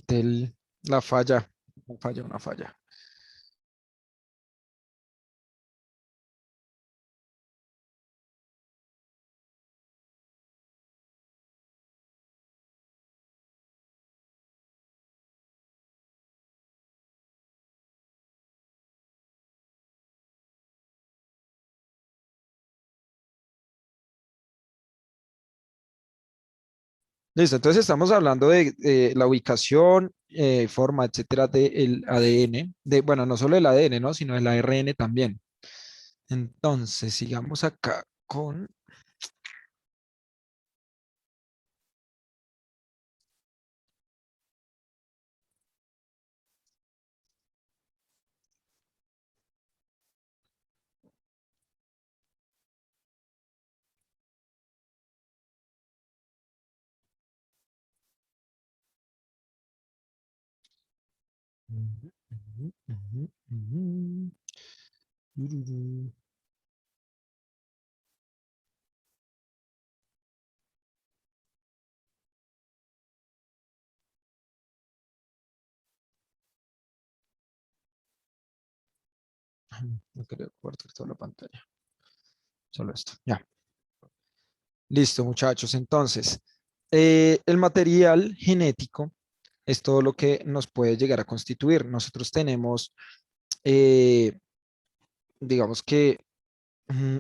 presenté la falla. Una falla. Listo, entonces estamos hablando de la ubicación, forma, etcétera, del ADN, bueno, no solo el ADN, ¿no? Sino el ARN también. Entonces, sigamos acá con... Ujú, ujú, ujú, ujú. Tururú. Ay, no quería compartir toda la pantalla, solo esto. Ya, listo, muchachos. Entonces, el material genético es todo lo que nos puede llegar a constituir. Nosotros tenemos, eh, digamos que,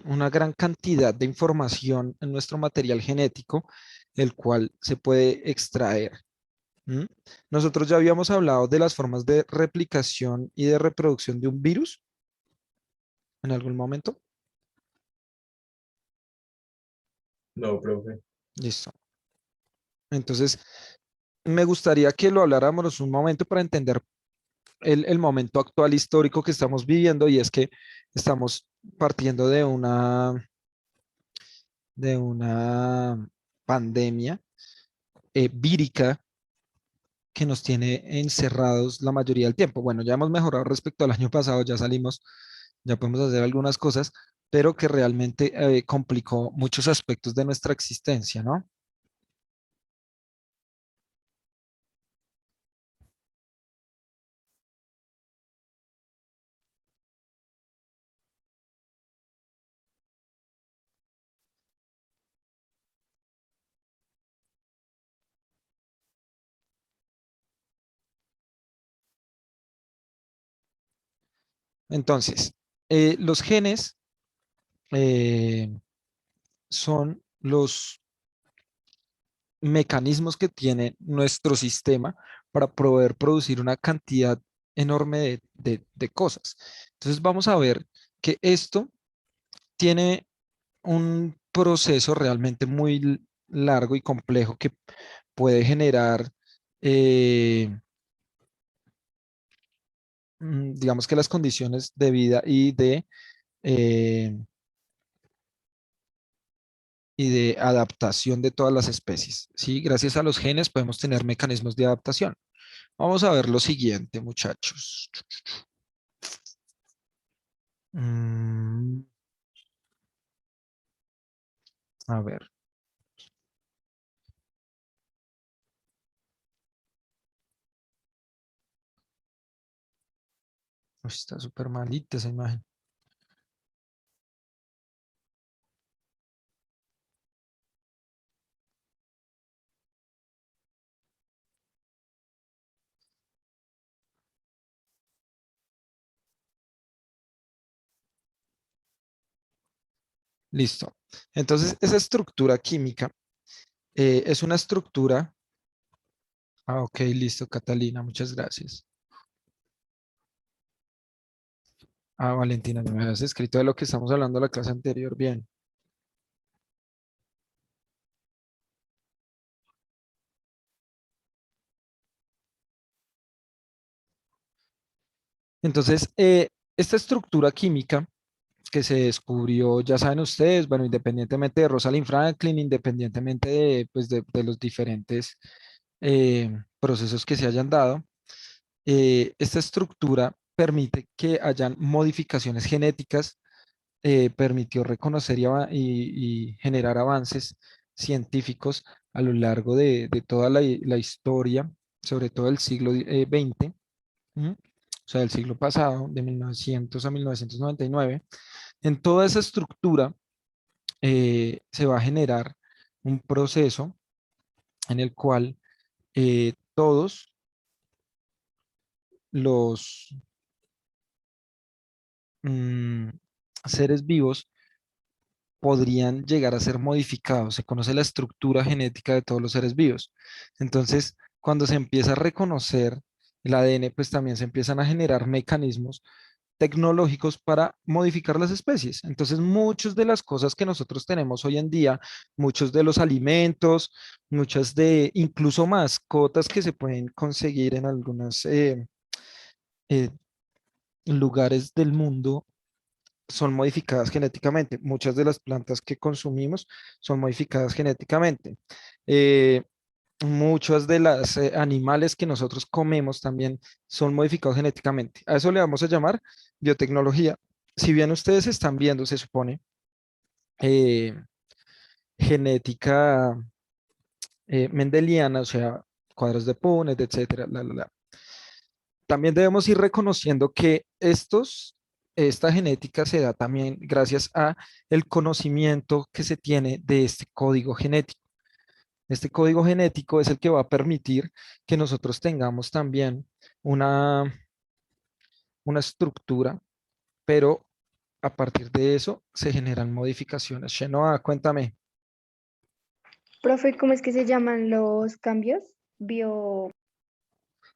una gran cantidad de información en nuestro material genético, el cual se puede extraer. ¿M? Nosotros ya habíamos hablado de las formas de replicación y de reproducción de un virus en algún momento. No, profe. Listo. Entonces, me gustaría que lo habláramos un momento para entender el momento actual histórico que estamos viviendo, y es que estamos partiendo de una pandemia vírica que nos tiene encerrados la mayoría del tiempo. Bueno, ya hemos mejorado respecto al año pasado, ya salimos, ya podemos hacer algunas cosas, pero que realmente complicó muchos aspectos de nuestra existencia, ¿no? Entonces, los genes eh, son los mecanismos que tiene nuestro sistema para poder producir una cantidad enorme de cosas. Entonces vamos a ver que esto tiene un proceso realmente muy largo y complejo que puede generar, eh, digamos que las condiciones de vida eh, y de adaptación de todas las especies. ¿Sí? Gracias a los genes podemos tener mecanismos de adaptación. Vamos a ver lo siguiente, muchachos. Mm, a ver, uy, está súper malita esa imagen. Listo. Entonces, esa estructura química es una estructura. Ah, ok, listo, Catalina, muchas gracias. Ah, Valentina, no me habías escrito de lo que estamos hablando en la clase anterior. Bien. Entonces, esta estructura química que se descubrió, ya saben ustedes, bueno, independientemente de Rosalind Franklin, independientemente de los diferentes procesos que se hayan dado, esta estructura permite que hayan modificaciones genéticas, permitió reconocer y generar avances científicos a lo largo de toda la historia, sobre todo del siglo XX, o sea, del siglo pasado, de 1900 a 1999, en toda esa estructura se va a generar un proceso en el cual todos los mm, seres vivos podrían llegar a ser modificados. Se conoce la estructura genética de todos los seres vivos. Entonces, cuando se empieza a reconocer el ADN, pues también se empiezan a generar mecanismos tecnológicos para modificar las especies. Entonces, muchas de las cosas que nosotros tenemos hoy en día, muchos de los alimentos, muchas de incluso mascotas que se pueden conseguir en algunos eh, lugares del mundo, son modificadas genéticamente. Muchas de las plantas que consumimos son modificadas genéticamente. Eh, Muchas de las animales que nosotros comemos también son modificados genéticamente. A eso le vamos a llamar biotecnología. Si bien ustedes están viendo, se supone, eh, genética mendeliana, o sea, cuadros de Punnett, etcétera, también debemos ir reconociendo que esta genética se da también gracias a el conocimiento que se tiene de este código genético. Este código genético es el que va a permitir que nosotros tengamos también una, una estructura, pero a partir de eso se generan modificaciones. Shenoa, cuéntame. Profe, ¿cómo es que se llaman los cambios? Bio.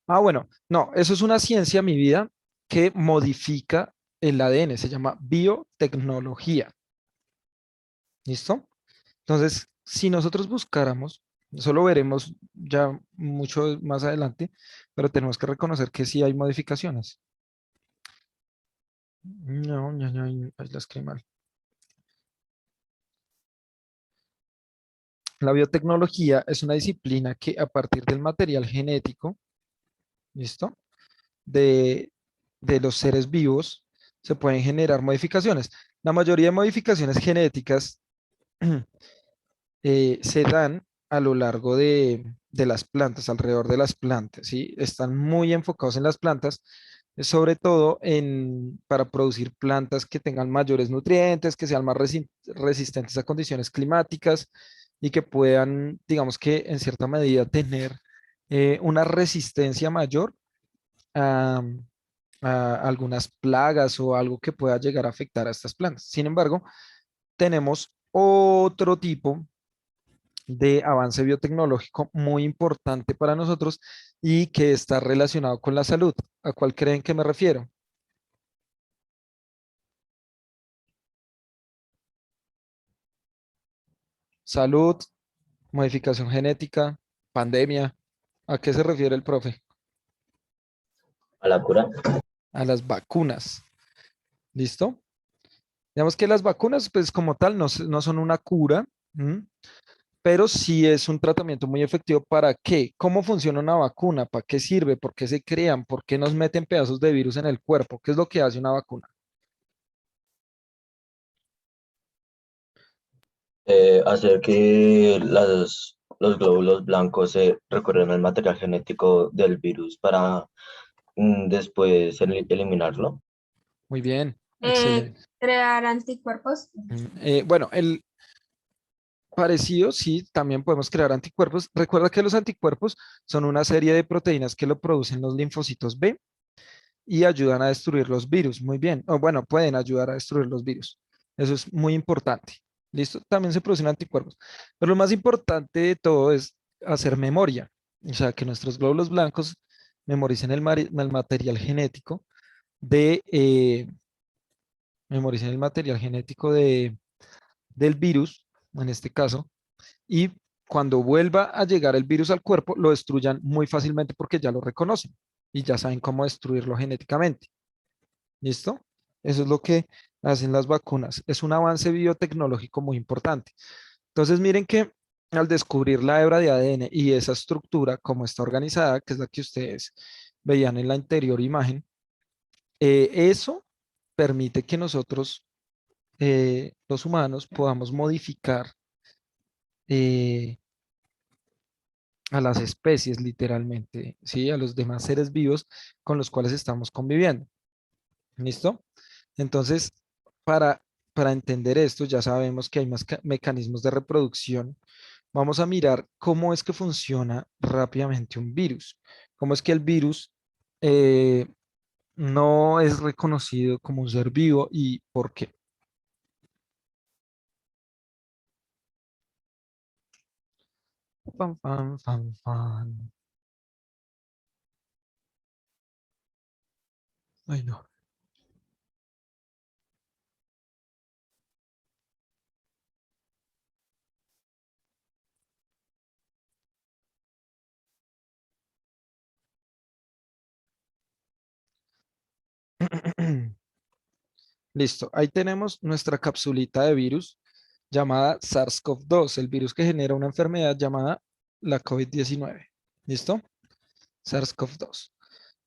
Ah, bueno, no, eso es una ciencia, mi vida, que modifica el ADN, se llama biotecnología. ¿Listo? Entonces, si nosotros buscáramos, eso lo veremos ya mucho más adelante, pero tenemos que reconocer que sí hay modificaciones. No, no, no, ahí la escribí mal. La biotecnología es una disciplina que a partir del material genético, ¿listo? De, de los seres vivos se pueden generar modificaciones. La mayoría de modificaciones genéticas se dan a lo largo de las plantas, alrededor de las plantas, ¿sí? Están muy enfocados en las plantas, sobre todo para producir plantas que tengan mayores nutrientes, que sean más resistentes a condiciones climáticas y que puedan, digamos que en cierta medida, tener una resistencia mayor a, a algunas plagas o algo que pueda llegar a afectar a estas plantas. Sin embargo, tenemos otro tipo de avance biotecnológico muy importante para nosotros y que está relacionado con la salud. ¿A cuál creen que me refiero? Salud, modificación genética, pandemia. ¿A qué se refiere el profe? A la cura. A las vacunas. ¿Listo? Digamos que las vacunas, pues como tal, no son una cura, ¿m? Pero sí es un tratamiento muy efectivo. ¿Para qué? ¿Cómo funciona una vacuna? ¿Para qué sirve? ¿Por qué se crean? ¿Por qué nos meten pedazos de virus en el cuerpo? ¿Qué es lo que hace una vacuna? Hacer que los glóbulos blancos se recorran al material genético del virus para después eliminarlo. Muy bien, excelente. Crear anticuerpos. Bueno, el parecido, sí, también podemos crear anticuerpos. Recuerda que los anticuerpos son una serie de proteínas que lo producen los linfocitos B y ayudan a destruir los virus. Muy bien. O bueno, pueden ayudar a destruir los virus. Eso es muy importante. ¿Listo? También se producen anticuerpos. Pero lo más importante de todo es hacer memoria. O sea, que nuestros glóbulos blancos memoricen el material genético memoricen el material genético del virus, en este caso, y cuando vuelva a llegar el virus al cuerpo, lo destruyan muy fácilmente porque ya lo reconocen y ya saben cómo destruirlo genéticamente. ¿Listo? Eso es lo que hacen las vacunas. Es un avance biotecnológico muy importante. Entonces, miren que al descubrir la hebra de ADN y esa estructura, como está organizada, que es la que ustedes veían en la anterior imagen, eso permite que nosotros, los humanos, podamos modificar a las especies literalmente, ¿sí? A los demás seres vivos con los cuales estamos conviviendo. ¿Listo? Entonces, para, para entender esto, ya sabemos que hay más mecanismos de reproducción. Vamos a mirar cómo es que funciona rápidamente un virus. Cómo es que el virus eh, no es reconocido como un ser vivo y por qué. Fan, fan, fan, fan. Ay, no. Listo, ahí tenemos nuestra capsulita de virus llamada SARS-CoV-2, el virus que genera una enfermedad llamada la COVID-19. ¿Listo? SARS-CoV-2.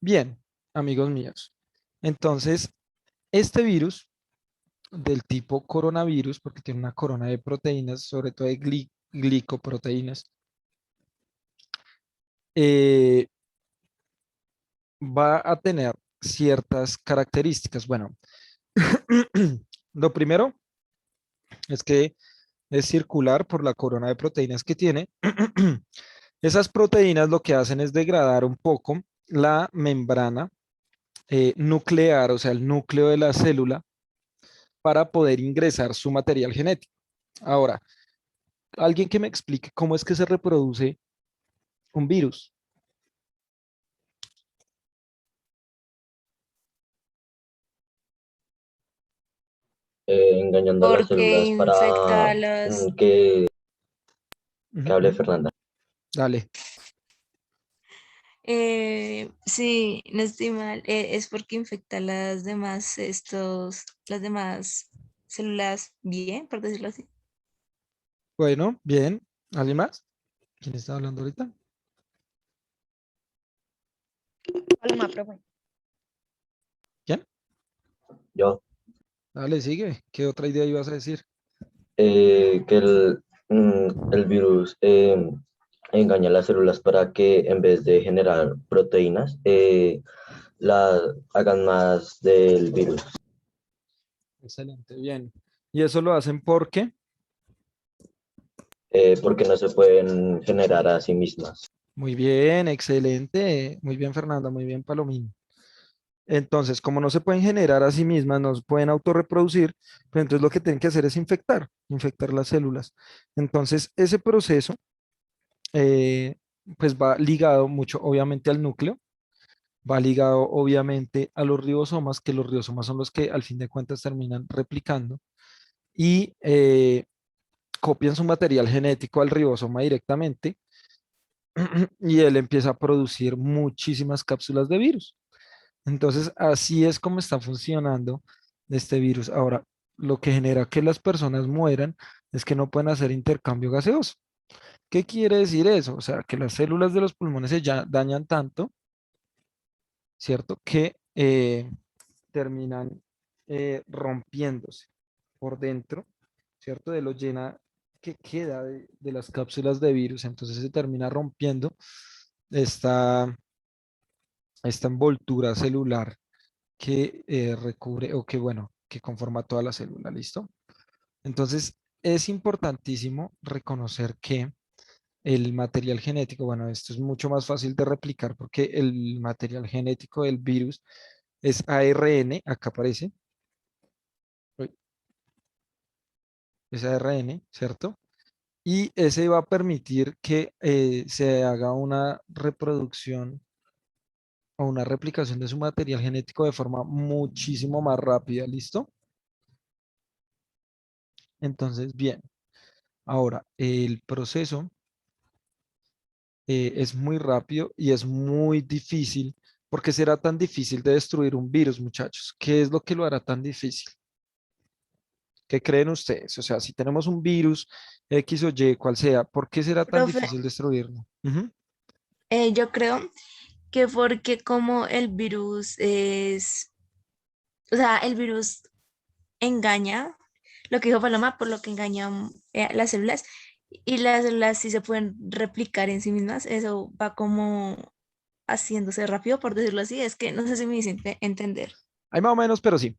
Bien, amigos míos. Entonces, este virus del tipo coronavirus, porque tiene una corona de proteínas, sobre todo de glicoproteínas, eh, va a tener ciertas características. Bueno, lo primero es que es circular por la corona de proteínas que tiene. Esas proteínas lo que hacen es degradar un poco la membrana nuclear, o sea, el núcleo de la célula, para poder ingresar su material genético. Ahora, alguien que me explique cómo es que se reproduce un virus. Engañando a las Porque células para infecta a las, que hable Ujú. Fernanda. Dale. sí, no estoy mal, es porque infecta a las demás, las demás células bien, por decirlo así. Bueno, bien. ¿Alguien más? ¿Quién está hablando ahorita? Paloma, profe. ¿Quién? Yo, Dale, sigue. ¿Qué otra idea ibas a decir? que el virus engaña a las células para que en vez de generar proteínas, la hagan más del virus. Excelente, bien. Y eso lo hacen porque, Porque no se pueden generar a sí mismas. muy bien, excelente. Muy bien, Fernanda, muy bien, Palomín. Entonces, como no se pueden generar a sí mismas, no se pueden autorreproducir, pues entonces lo que tienen que hacer es infectar las células. Entonces, ese proceso, eh, pues va ligado mucho, obviamente, al núcleo, va ligado, obviamente, a los ribosomas, que los ribosomas son los que al fin de cuentas terminan replicando y copian su material genético al ribosoma directamente y él empieza a producir muchísimas cápsulas de virus. Entonces, así es como está funcionando este virus. Ahora, lo que genera que las personas mueran es que no pueden hacer intercambio gaseoso. ¿Qué quiere decir eso? O sea, que las células de los pulmones se ya dañan tanto, ¿cierto? Que terminan rompiéndose por dentro, ¿cierto? De lo llena que queda de las cápsulas de virus. Entonces se termina rompiendo esta, esta envoltura celular que recubre o que, bueno, que conforma toda la célula, ¿listo? Entonces, es importantísimo reconocer que el material genético, bueno, esto es mucho más fácil de replicar porque el material genético del virus es ARN, acá aparece, uy, es ARN, ¿cierto? Y ese va a permitir que se haga una reproducción o una replicación de su material genético de forma muchísimo más rápida, ¿listo? Entonces, bien. Ahora, el proceso es muy rápido y es muy difícil. ¿Por qué será tan difícil de destruir un virus, muchachos? ¿Qué es lo que lo hará tan difícil? ¿Qué creen ustedes? O sea, si tenemos un virus X o Y, cual sea, ¿por qué será tan Profe, difícil destruirlo? Ujú. yo creo que porque como el virus es, o sea, el virus engaña, lo que dijo Paloma, por lo que engaña las células, Y las células sí se pueden replicar en sí mismas. Eso va como haciéndose rápido, por decirlo así. Es que no sé si me hice entender. Hay más o menos, pero sí.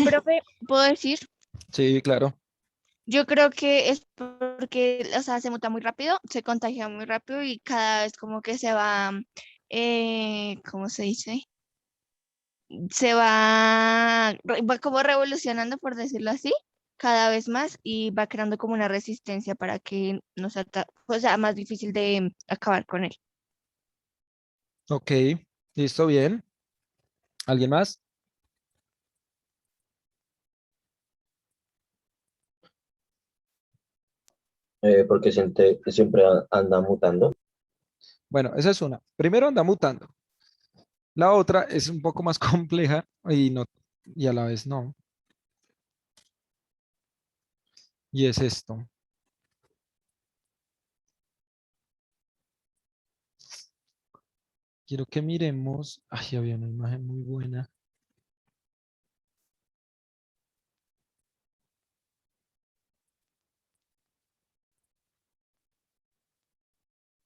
Profe, ¿puedo decir? Sí, claro. Yo creo que es porque, o sea, se muta muy rápido, se contagia muy rápido y cada vez como que se va, ¿cómo se dice? Se va como revolucionando, por decirlo así, cada vez más y va creando como una resistencia para que no sea, o sea, más difícil de acabar con él. Ok, listo, bien. ¿Alguien más? Porque siempre anda mutando. Bueno, esa es una. Primero anda mutando. La otra es un poco más compleja y no, y a la vez no. Y es esto. Quiero que miremos. Ay, había una imagen muy buena.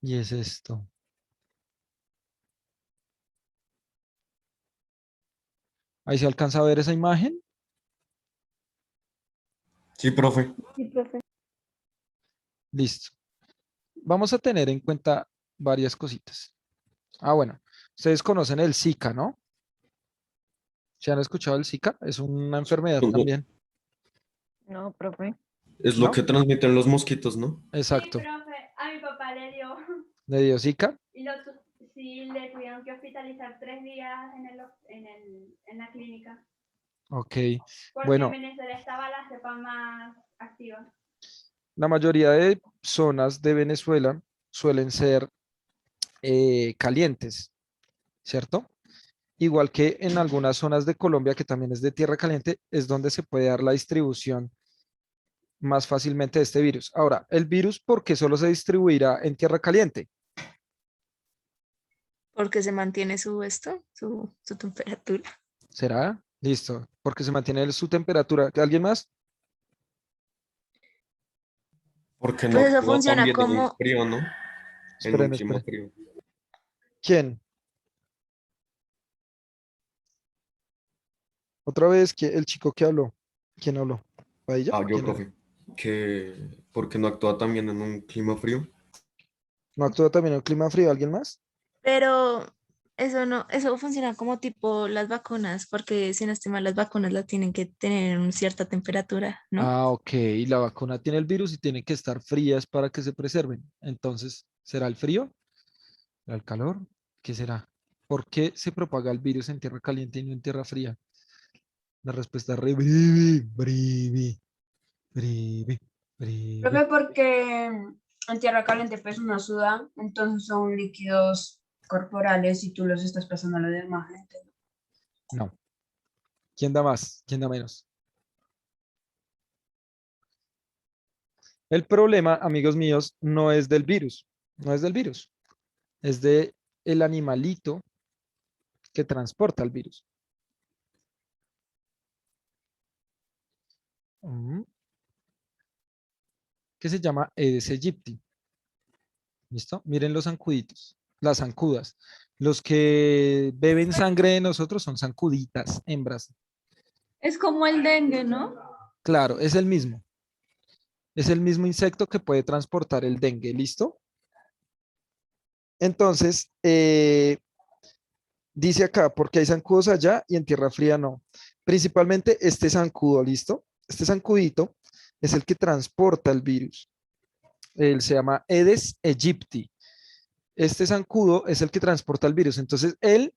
Y es esto. Ahí se alcanza a ver esa imagen. Sí, profe. Sí, profe. Listo. Vamos a tener en cuenta varias cositas. Ah, bueno. Ustedes conocen el Zika, ¿no? ¿Se han escuchado el Zika? Es una enfermedad también, No, profe. Es lo ¿no? que transmiten los mosquitos, ¿no? Exacto. Profe, a mi papá le dio ¿Le dio Zika? y sí le tuvieron que hospitalizar 3 días en la clínica Ok. porque en Bueno, Venezuela estaba la cepa más activa. la mayoría de zonas de Venezuela suelen ser calientes, ¿cierto? Igual que en algunas zonas de Colombia, que también es de tierra caliente, es donde se puede dar la distribución más fácilmente de este virus. Ahora, el virus, ¿por qué solo se distribuirá en tierra caliente? Porque se mantiene su temperatura. ¿Será? Listo, porque se mantiene su temperatura. ¿Alguien más? Porque no Pues eso actúa funciona también en un como, frío, ¿no? En un Esperen, clima esperen. frío. ¿Quién? Otra vez, el chico que habló. ¿Quién habló? ¿Padilla? Ah, yo, ¿Quién era? profe. Que porque no actúa también en un clima frío. ¿No actúa también en el clima frío? ¿Alguien más? pero eso no, eso funciona como tipo las vacunas, porque si no estoy mal, las vacunas las tienen que tener en cierta temperatura, ¿no? Ah, ok. Y la vacuna tiene el virus y tienen que estar frías para que se preserven. Entonces, ¿será el frío? ¿Será el calor? ¿Qué será? ¿Por qué se propaga el virus en tierra caliente y no en tierra fría? La respuesta es re breve, breve, breve, Creo que breve. porque en tierra caliente pues uno suda, entonces son líquidos corporales y tú los estás pasando a la demás gente. No. ¿Quién da más? ¿Quién da menos? El problema, amigos míos, no es del virus. No es del virus. Es de el animalito que transporta el virus. Mm, Que se llama Aedes aegypti. ¿Listo? Miren los zancuditos, las zancudas. Los que beben sangre de nosotros son zancuditas, hembras. Es como el dengue, ¿no? Claro, es el mismo. Es el mismo insecto que puede transportar el dengue. ¿Listo? Entonces, dice acá, porque hay zancudos allá y en tierra fría no. Principalmente este zancudo, ¿listo? Este zancudito es el que transporta el virus. Él se llama Aedes aegypti. Este zancudo es el que transporta el virus. Entonces, el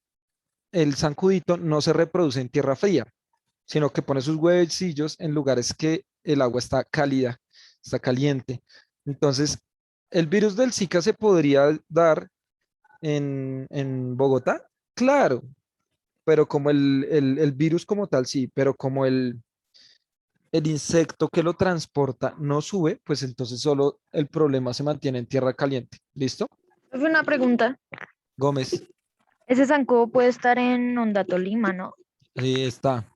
zancudito no se reproduce en tierra fría, sino que pone sus huevecillos en lugares que el agua está cálida, está caliente. Entonces, el virus del Zika se podría dar en Bogotá, claro, pero como el virus como tal, sí, pero como el insecto que lo transporta no sube, pues entonces solo el problema se mantiene en tierra caliente. ¿Listo? Profe, una pregunta. Gómez, Ese zancudo puede estar en Onda Tolima, ¿no? ahí está.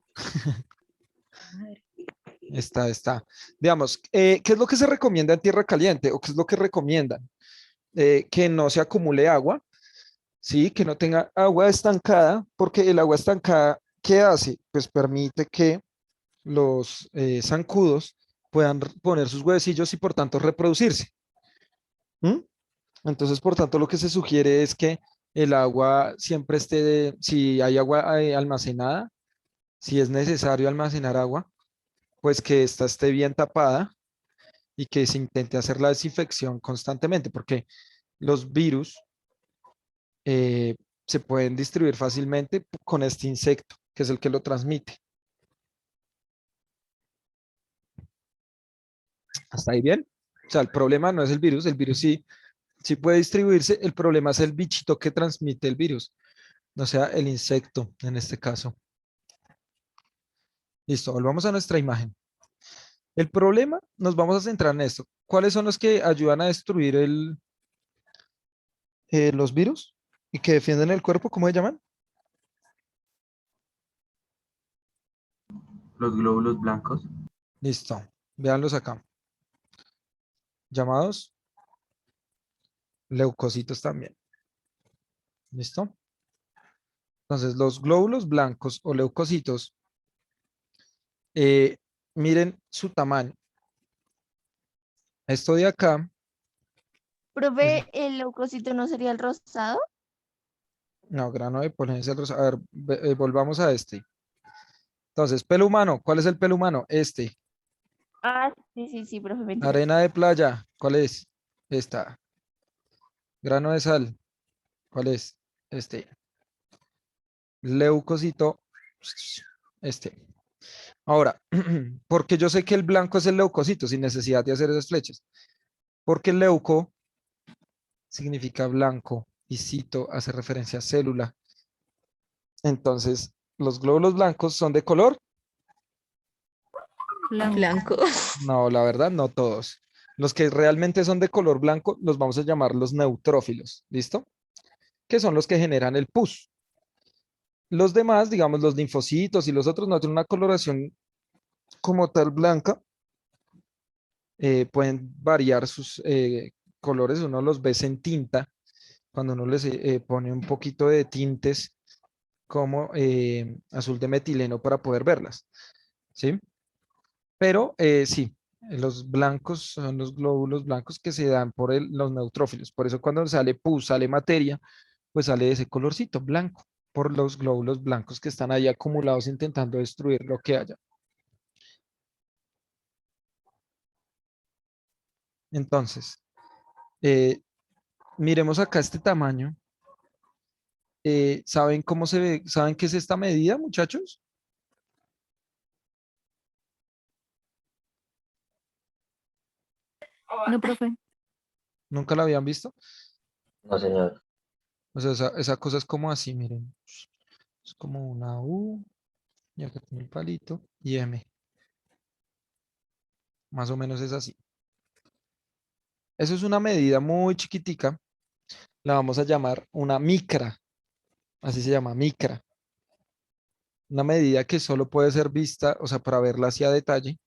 Está. Digamos, ¿qué es lo que se recomienda en tierra caliente o qué es lo que recomiendan? Que no se acumule agua, ¿sí? Que no tenga agua estancada, porque el agua estancada, ¿qué hace? Pues permite que los zancudos puedan poner sus huevecillos y por tanto reproducirse. ¿Mm? Entonces, por tanto, lo que se sugiere es que el agua siempre esté, si hay agua almacenada, si es necesario almacenar agua, pues que ésta esté bien tapada y que se intente hacer la desinfección constantemente, porque los virus eh, se pueden distribuir fácilmente con este insecto, que es el que lo transmite. ¿Hasta ahí bien? O sea, el problema no es el virus sí puede distribuirse, el problema es el bichito que transmite el virus, o sea, el insecto en este caso. Listo, volvamos a nuestra imagen. El problema, nos vamos a centrar en esto. ¿Cuáles son los que ayudan a destruir los virus y que defienden el cuerpo? ¿Cómo se llaman? Los glóbulos blancos. Listo, véanlos acá. Llamados leucocitos también. ¿Listo? Entonces, los glóbulos blancos o leucocitos, miren su tamaño. Esto de acá, Profe, ¿el leucocito no sería el rosado? no, grano de polen es el rosa. A ver, volvamos a este. Entonces, pelo humano, ¿cuál es el pelo humano? Este. Ah, sí, profe, mentira. Arena de playa, ¿cuál es? Esta. Grano de sal, ¿cuál es? Este. Leucocito, este. Ahora, porque yo sé que el blanco es el leucocito sin necesidad de hacer esas flechas. Porque el leuco significa blanco y cito hace referencia a célula. Entonces, los glóbulos blancos son de color. Blanco. No, la verdad, no todos. Los que realmente son de color blanco los vamos a llamar los neutrófilos, ¿listo? Que son los que generan el pus. Los demás, digamos, los linfocitos y los otros no tienen una coloración como tal blanca. Pueden variar sus colores, uno los ve en tinta, cuando uno les pone un poquito de tintes como azul de metileno para poder verlas, ¿sí? Pero sí, los blancos son los glóbulos blancos que se dan por los neutrófilos. Por eso cuando sale pus, sale materia, pues sale de ese colorcito blanco, por los glóbulos blancos que están ahí acumulados intentando destruir lo que haya. Entonces, miremos acá este tamaño. ¿Saben cómo se ve? ¿Saben qué es esta medida, muchachos? No, profe. ¿Nunca la habían visto? No, señor. O sea, esa cosa es como así, miren. Es como una U, y acá tiene el palito, y M. Más o menos es así. Eso es una medida muy chiquitica. La vamos a llamar una micra. Así se llama, micra. Una medida que solo puede ser vista, o sea, para verla así a detalle,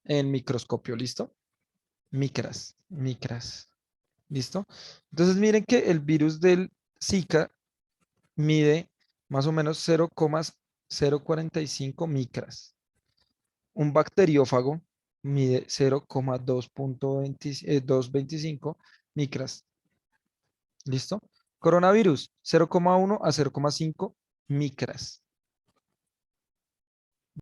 en microscopio, ¿listo? Micras. ¿Listo? Entonces miren que el virus del Zika mide más o menos 0,045 micras. Un bacteriófago mide 0,225 micras. ¿Listo? Coronavirus, 0,1 a 0,5 micras.